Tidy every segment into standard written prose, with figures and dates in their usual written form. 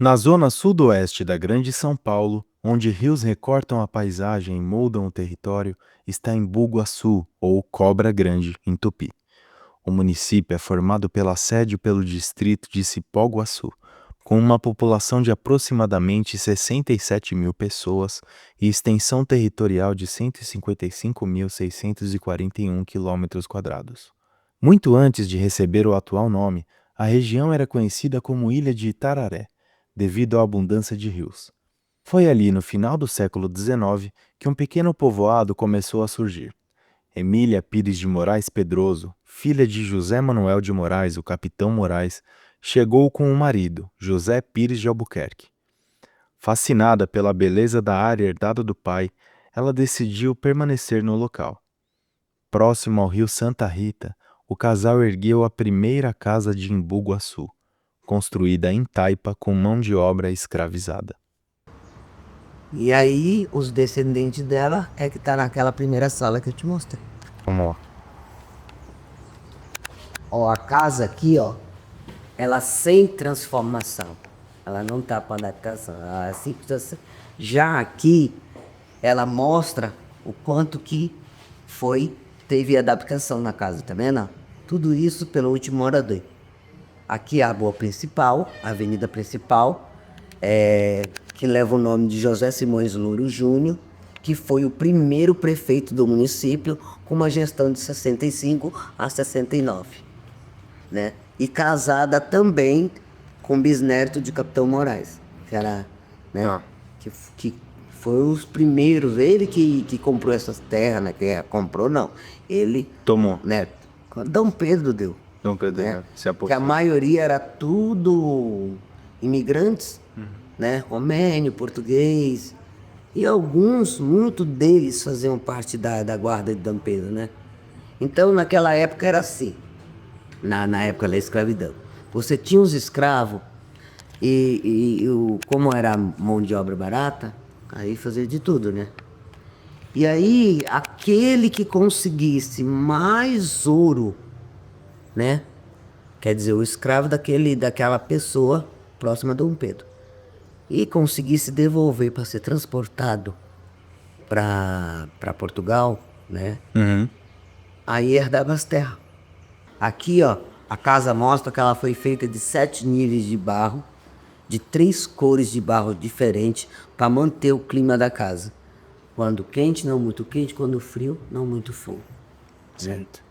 Na zona sudoeste da Grande São Paulo, onde rios recortam a paisagem e moldam o território, está Embu-Guaçu, ou Cobra Grande, em Tupi. O município é formado pelo assédio pelo distrito de Cipó-Guaçu, com uma população de aproximadamente 67 mil pessoas e extensão territorial de 155.641 quilômetros quadrados. Muito antes de receber o atual nome, a região era conhecida como Ilha de Itararé, devido à abundância de rios. Foi ali no final do século XIX que um pequeno povoado começou a surgir. Emília Pires de Moraes Pedroso, filha de José Manuel de Moraes, o capitão Moraes, chegou com o marido, José Pires de Albuquerque. Fascinada pela beleza da área herdada do pai, ela decidiu permanecer no local. Próximo ao rio Santa Rita, o casal ergueu a primeira casa de Embu-Guaçu, construída em taipa com mão de obra escravizada. E aí, os descendentes dela é que tá naquela primeira sala que eu te mostrei. Vamos lá. Ó, a casa aqui, ó, ela sem transformação. Ela não tá para adaptação. Ela é simples assim. Já aqui, ela mostra o quanto que teve adaptação na casa, tá vendo? Tudo isso pelo último morador. Aqui é a rua principal, a avenida principal, que leva o nome de José Simões Louro Júnior, que foi o primeiro prefeito do município, com uma gestão de 65 a 69, né? E casada também com o bisneto de Capitão Moraes, que era, né? Ah. Que foi os primeiros, ele que comprou essas terras, né? Comprou não, ele... Tomou. Né? Dom Pedro deu. Dom Pedro, Né? se Que a apossou. maioria era tudo imigrantes, né? Romênio, português. E alguns, muitos deles faziam parte da guarda de Dom Pedro, né? Então, naquela época era assim, na época da escravidão. Você tinha os escravos como era mão de obra barata, aí fazia de tudo, né? E aí, aquele que conseguisse mais ouro, né? Quer dizer, o escravo daquela pessoa próxima a Dom Pedro. E conseguisse devolver para ser transportado para Portugal, né? Aí herdava as terras. Aqui, ó, a casa mostra que ela foi feita de 7 níveis de barro, de 3 cores de barro diferentes, para manter o clima da casa. Quando quente, não muito quente, quando frio, não muito frio. Certo.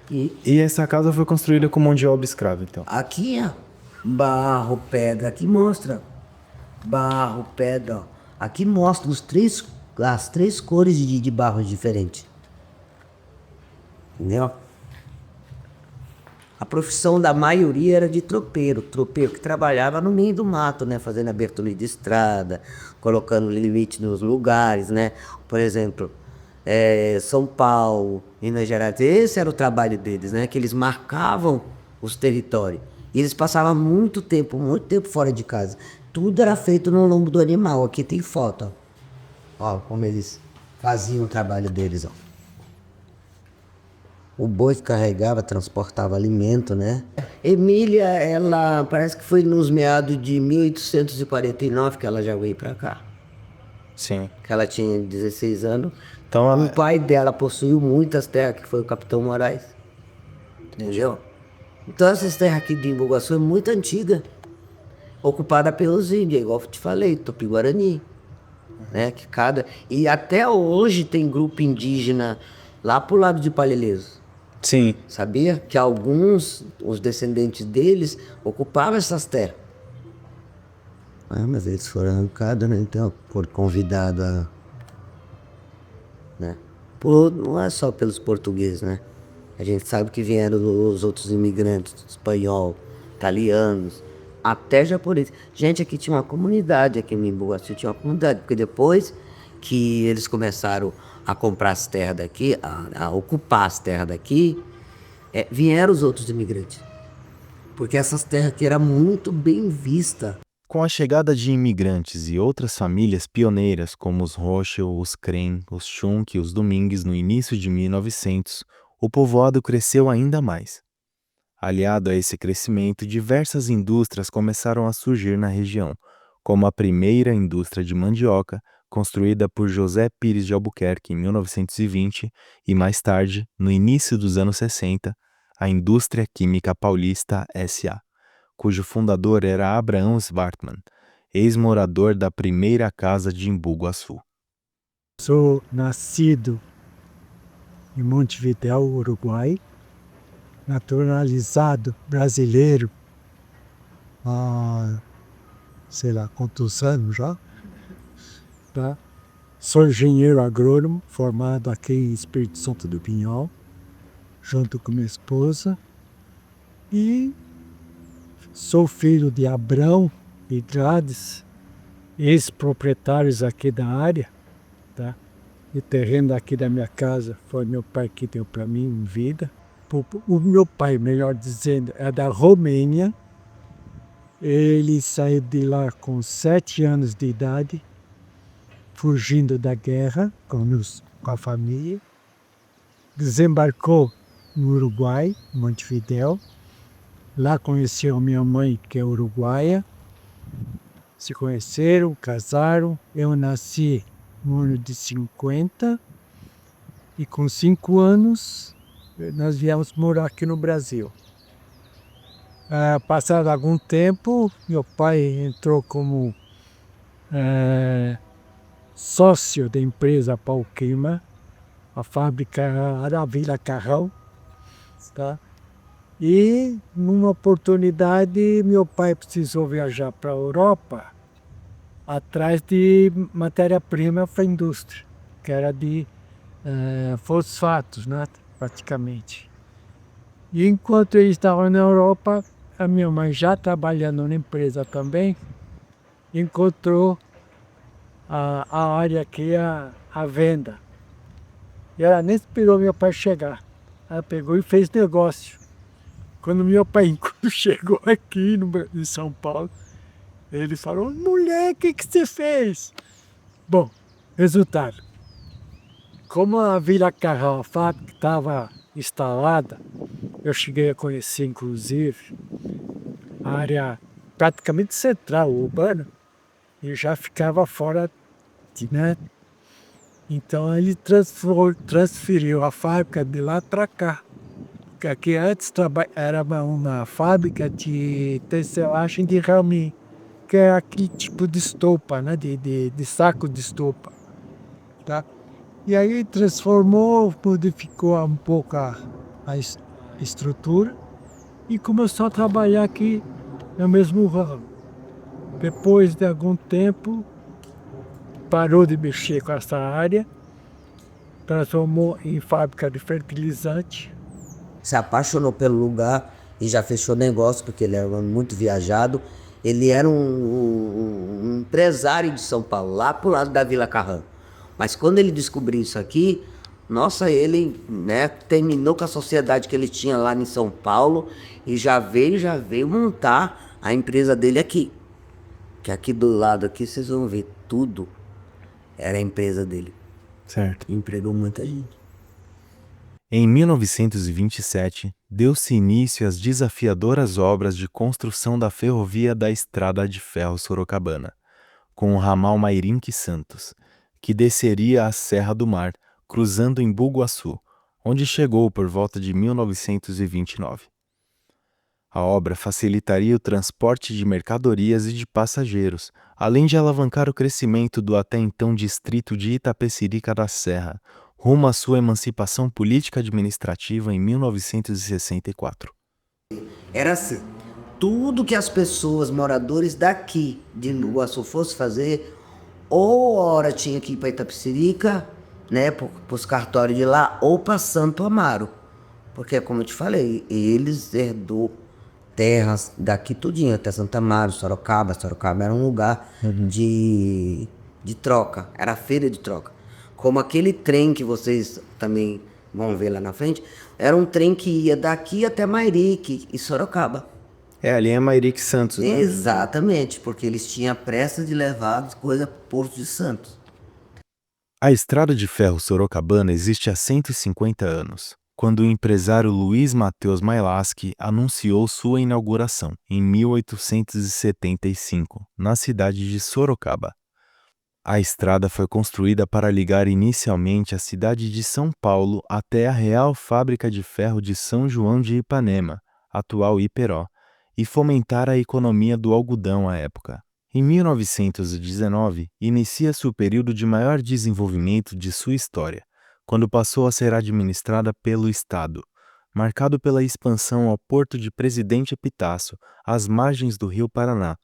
E E essa casa foi construída com mão de obra escrava, então. aqui, ó, barro, pedra, aqui mostra barro, pedra, ó. Aqui mostra as três cores de barro diferentes. Entendeu? A profissão da maioria era de tropeiro que trabalhava no meio do mato, né? Fazendo abertura de estrada, colocando limite nos lugares, né? Por exemplo, São Paulo, Minas Gerais, esse era o trabalho deles, né? Que eles marcavam os territórios. E eles passavam muito tempo fora de casa. Tudo era feito no lombo do animal. Aqui tem foto, ó. Ó, como eles faziam o trabalho deles, ó. O boi que carregava, transportava alimento, né? Emília, ela parece que foi nos meados de 1849 que ela já veio pra cá. Sim. Que ela tinha 16 anos. Então, O pai dela possuiu muitas terras, que foi o Capitão Moraes. Entendeu? Então essas terras aqui de Embu-Guaçu é muito antiga. Ocupada pelos índios, igual eu te falei, Tupi-Guarani. Né? E até hoje tem grupo indígena lá pro lado de Palhelês. sim. Sabia? Que alguns, os descendentes deles, ocupavam essas terras. Mas eles foram arrancados, né? Então, por convidado a... Né? Não é só pelos portugueses, né? A gente sabe que vieram os outros imigrantes, espanhol, italianos, até japonês. Gente, aqui tinha uma comunidade, aqui em Embu-Guaçu tinha uma comunidade, porque depois que eles começaram a comprar as terras daqui, a ocupar as terras daqui, vieram os outros imigrantes. Porque essas terras aqui eram muito bem vistas. Com a chegada de imigrantes e outras famílias pioneiras como os Rochel, os Crem, os Schunk e os Domingues no início de 1900, o povoado cresceu ainda mais. Aliado a esse crescimento, diversas indústrias começaram a surgir na região, como a primeira indústria de mandioca, construída por José Pires de Albuquerque em 1920, e mais tarde, no início dos anos 60, a Indústria Química Paulista S.A., cujo fundador era Abraão Svartman, ex-morador da primeira casa de Embu Guaçu. Sou nascido em Montevidéu, Uruguai, naturalizado brasileiro há, sei lá quantos anos já, tá? Sou engenheiro agrônomo, formado aqui em Espírito Santo do Pinhal, junto com minha esposa, e sou filho de Abrão e Gladys, ex-proprietários aqui da área, tá? O terreno aqui da minha casa foi meu pai que deu para mim em vida. O meu pai, melhor dizendo, é da Romênia. Ele saiu de lá com 7 anos de idade, fugindo da guerra com a família. Desembarcou no Uruguai, Montevidéu. Lá conheceu minha mãe, que é uruguaia. Se conheceram, casaram. Eu nasci no ano de 50 e com 5 anos nós viemos morar aqui no Brasil. Passado algum tempo, meu pai entrou como sócio da empresa Pau Queima, a fábrica era da Vila Carrão, tá? E numa oportunidade meu pai precisou viajar para a Europa atrás de matéria-prima para a indústria, que era de fosfatos, né, praticamente. E enquanto ele estava na Europa, a minha mãe, já trabalhando na empresa também, encontrou a área que é a venda. E ela nem esperou meu pai chegar. Ela pegou e fez negócio. Quando meu pai chegou aqui em São Paulo, ele falou: mulher, o que você fez? Bom, resultado. Como a Vila Carrão, a fábrica, estava instalada, eu cheguei a conhecer, inclusive, a área praticamente central, urbana, e já ficava fora, né? Então ele transferiu a fábrica de lá para cá. Porque aqui antes era uma fábrica de tecelagem de rami, que é aquele tipo de estopa, né? de saco de estopa. Tá? E aí transformou, modificou um pouco a estrutura e começou a trabalhar aqui no mesmo ramo. Depois de algum tempo, parou de mexer com essa área, transformou em fábrica de fertilizante. Se apaixonou pelo lugar e já fechou negócio, porque ele era muito viajado. Ele era um empresário de São Paulo, lá pro lado da Vila Carrão. Mas quando ele descobriu isso aqui, nossa, ele, né, terminou com a sociedade que ele tinha lá em São Paulo e já veio montar a empresa dele aqui. Que aqui do lado aqui vocês vão ver tudo. Era a empresa dele. Certo. Empregou muita gente. Em 1927, deu-se início às desafiadoras obras de construção da ferrovia da Estrada de Ferro Sorocabana, com o ramal Mairinque-Santos, que desceria a Serra do Mar, cruzando Embu Guaçu, onde chegou por volta de 1929. A obra facilitaria o transporte de mercadorias e de passageiros, além de alavancar o crescimento do até então distrito de Itapecerica da Serra, rumo à sua emancipação política-administrativa em 1964. Era assim, tudo que as pessoas, moradores daqui de Iguaçu fossem fazer, ou a hora tinha que ir para Itapecerica, né, para os cartórios de lá, ou para Santo Amaro. Porque, como eu te falei, eles herdou terras daqui tudinho, até Santo Amaro, Sorocaba. Sorocaba era um lugar de troca, era feira de troca. Como aquele trem que vocês também vão ver lá na frente, era um trem que ia daqui até Mairique e Sorocaba. É, ali é Mairique Santos, né? Exatamente, porque eles tinham pressa de levar as coisas para o Porto de Santos. A Estrada de Ferro Sorocabana existe há 150 anos. quando o empresário Luiz Mateus Mailaschi anunciou sua inauguração, em 1875, na cidade de Sorocaba. A estrada foi construída para ligar inicialmente a cidade de São Paulo até a Real Fábrica de Ferro de São João de Ipanema, atual Iperó, e fomentar a economia do algodão à época. Em 1919, inicia-se o período de maior desenvolvimento de sua história, quando passou a ser administrada pelo Estado, marcado pela expansão ao Porto de Presidente Epitácio, às margens do Rio Paraná.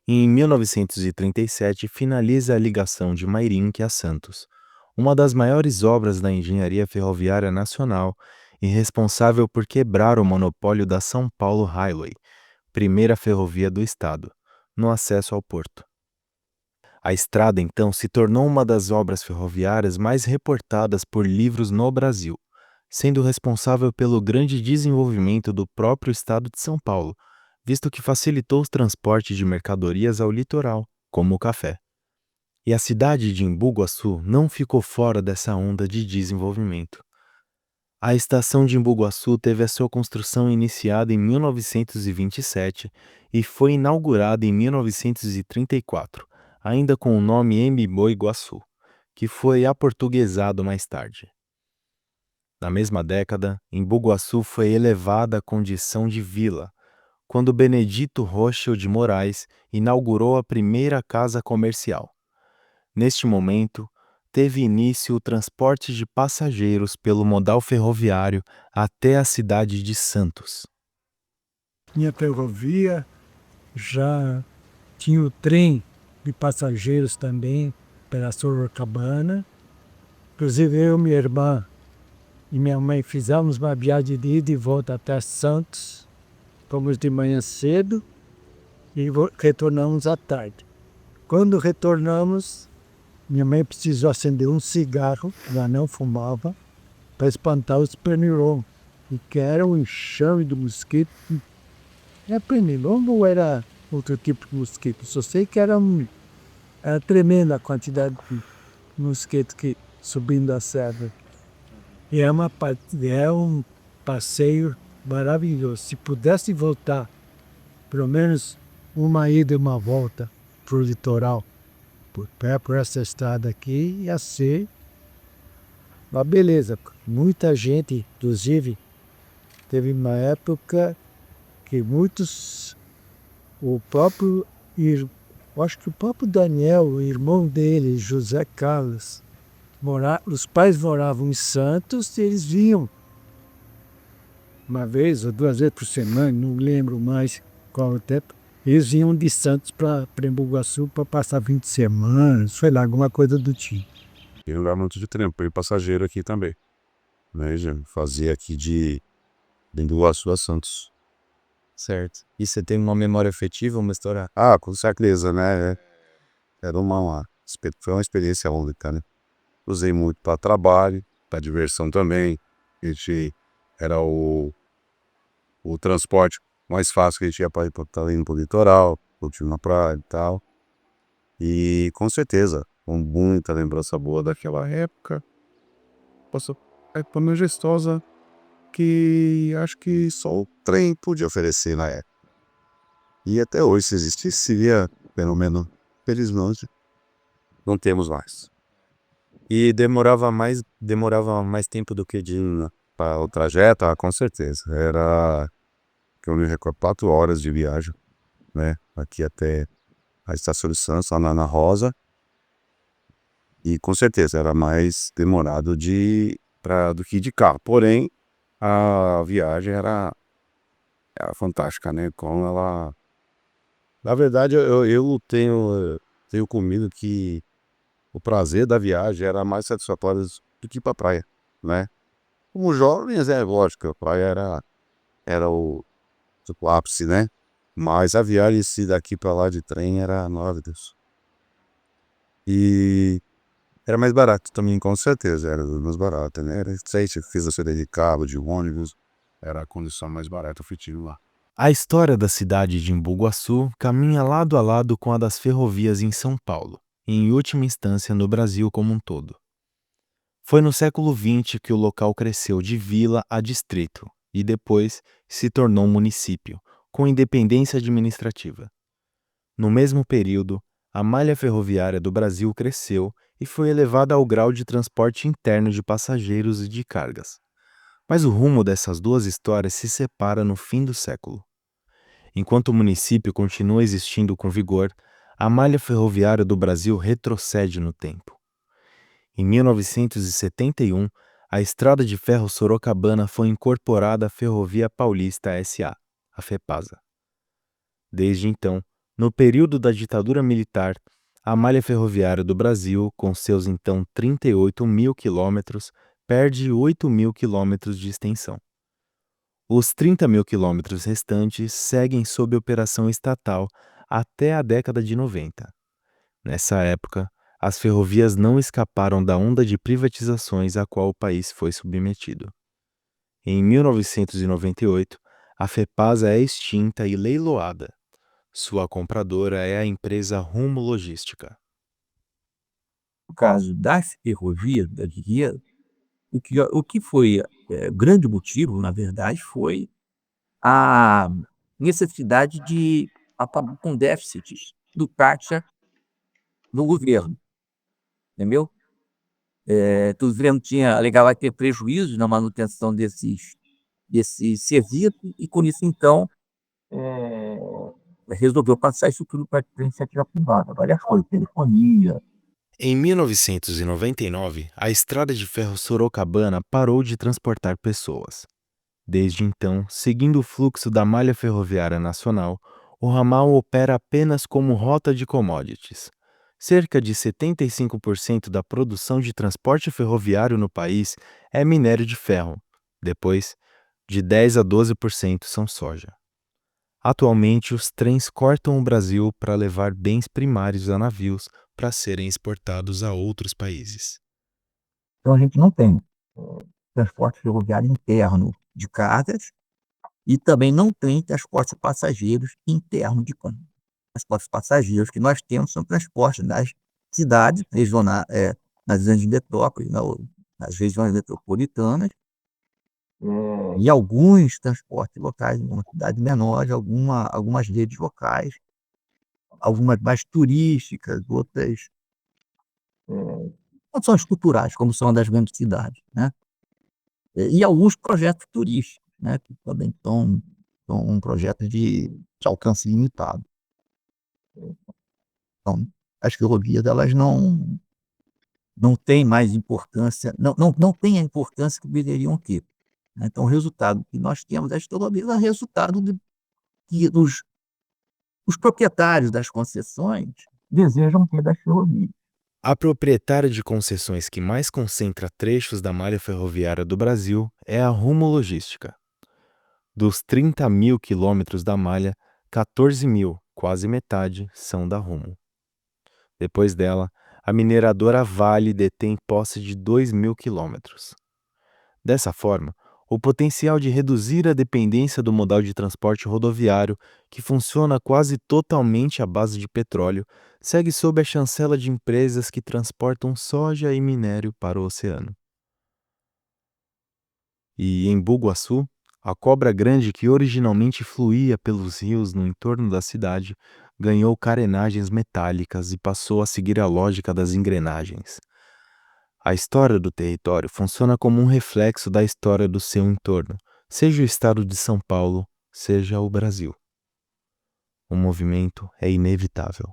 E em 1937 finaliza a ligação de Mairinque a Santos, uma das maiores obras da engenharia ferroviária nacional e responsável por quebrar o monopólio da São Paulo Highway, primeira ferrovia do estado, no acesso ao porto. A estrada, então, se tornou uma das obras ferroviárias mais reportadas por livros no Brasil, sendo responsável pelo grande desenvolvimento do próprio estado de São Paulo, visto que facilitou o transporte de mercadorias ao litoral, como o café. E a cidade de Embu Guaçu não ficou fora dessa onda de desenvolvimento. A estação de Embu Guaçu teve a sua construção iniciada em 1927 e foi inaugurada em 1934, ainda com o nome Embu Guaçu, que foi aportuguesado mais tarde. Na mesma década, Embu Guaçu foi elevada à condição de vila, quando Benedito Rothschild de Moraes inaugurou a primeira casa comercial. Neste momento, teve início o transporte de passageiros pelo modal ferroviário até a cidade de Santos. Tinha ferrovia, já tinha o trem de passageiros também pela Sorocabana. Inclusive eu, minha irmã e minha mãe fizemos uma viagem de ida e volta até Santos. Fomos de manhã cedo e retornamos à tarde. Quando retornamos, minha mãe precisou acender um cigarro, ela não fumava, para espantar os pernilongos, e que era um enxame de mosquito. Era pernilongo ou era outro tipo de mosquito? Só sei que era tremenda a quantidade de mosquito que subindo a serra. E é um passeio maravilhoso. Se pudesse voltar, pelo menos uma ida e uma volta para o litoral, por essa estrada aqui, ia ser uma beleza. Muita gente, inclusive, teve uma época que muitos, acho que o próprio Daniel, o irmão dele, José Carlos, os pais moravam em Santos e eles vinham uma vez ou duas vezes por semana, não lembro mais qual o tempo, eles vinham de Santos para Embu Guaçu para passar 20 semanas, sei lá, alguma coisa do tipo. Eu andava muito de trem, fui passageiro aqui também. Né, já fazia aqui de Embu Guaçu a Santos. Certo. E você tem uma memória afetiva, uma história? Ah, com certeza, né? Era foi uma experiência única, né? Usei muito para trabalho, para diversão também. Era o transporte mais fácil que a gente ia para estar indo pro litoral, curtir na praia e tal. E com certeza, com muita lembrança boa daquela época. Época majestosa que acho que só o trem podia oferecer na época. E até hoje, se existisse, seria, pelo menos, felizmente, não temos mais. E demorava mais tempo do que de Para o trajeto, com certeza. Era, que eu me recordo, 4 horas de viagem, né? Aqui até a Estação de Santos, lá na Ana Rosa. E com certeza era mais demorado do que de carro. Porém, a viagem era fantástica, né? Como ela... Na verdade, eu tenho comigo que o prazer da viagem era mais satisfatório do que ir pra praia, né? Como jovens, lógico, a praia era o ápice, né? Mas a viagem daqui pra lá de trem era, nossa Deus. E era mais barato também, com certeza, era mais barato, né? Sei se fiz a saída de carro, de ônibus, era a condição mais barata, eu fui tiro lá. A história da cidade de Embu Guaçu caminha lado a lado com a das ferrovias em São Paulo, e em última instância no Brasil como um todo. Foi no século XX que o local cresceu de vila a distrito e depois se tornou município, com independência administrativa. No mesmo período, a malha ferroviária do Brasil cresceu e foi elevada ao grau de transporte interno de passageiros e de cargas. Mas o rumo dessas duas histórias se separa no fim do século. Enquanto o município continua existindo com vigor, a malha ferroviária do Brasil retrocede no tempo. Em 1971, a Estrada de Ferro Sorocabana foi incorporada à Ferrovia Paulista S.A., a FEPASA. Desde então, no período da ditadura militar, a malha ferroviária do Brasil, com seus então 38 mil quilômetros, perde 8 mil quilômetros de extensão. Os 30 mil quilômetros restantes seguem sob operação estatal até a década de 90. Nessa época, as ferrovias não escaparam da onda de privatizações a qual o país foi submetido. Em 1998, a FEPASA é extinta e leiloada. Sua compradora é a empresa Rumo Logística. No caso das ferrovias brasileiras, o que foi grande motivo, na verdade, foi a necessidade de acabar com déficits do caixa do governo, entendeu? O governo alegava ter prejuízos na manutenção desses serviços e, com isso, então, resolveu passar isso tudo para a iniciativa privada. Várias coisas, telefonia. Em 1999, a Estrada de Ferro Sorocabana parou de transportar pessoas. Desde então, seguindo o fluxo da malha ferroviária nacional, o ramal opera apenas como rota de commodities. Cerca de 75% da produção de transporte ferroviário no país é minério de ferro. Depois, de 10 a 12% são soja. Atualmente, os trens cortam o Brasil para levar bens primários a navios para serem exportados a outros países. Então, a gente não tem transporte ferroviário interno de cargas e também não tem transporte de passageiros interno de cargas. Transportes passageiros que nós temos são transportes nas cidades regionais, nas grandes metrópoles, nas regiões metropolitanas, e alguns transportes locais em uma cidade menor, algumas redes locais, algumas mais turísticas, outras não são estruturais, como são as das grandes cidades, né? E alguns projetos turísticos, né, que também são um projeto de alcance limitado. Então, as ferrovias, elas não têm mais importância, não têm a importância que deveriam ter. Né? Então, o resultado que nós temos das ferrovias é resultado que os proprietários das concessões desejam ter das ferrovias. A proprietária de concessões que mais concentra trechos da malha ferroviária do Brasil é a Rumo Logística. Dos 30 mil quilômetros da malha, 14 mil, quase metade, são da Rumo. Depois dela, a mineradora Vale detém posse de 2 mil quilômetros. Dessa forma, o potencial de reduzir a dependência do modal de transporte rodoviário, que funciona quase totalmente à base de petróleo, segue sob a chancela de empresas que transportam soja e minério para o oceano. E em Bugaçu, a cobra grande que originalmente fluía pelos rios no entorno da cidade ganhou carenagens metálicas e passou a seguir a lógica das engrenagens. A história do território funciona como um reflexo da história do seu entorno, seja o estado de São Paulo, seja o Brasil. O movimento é inevitável.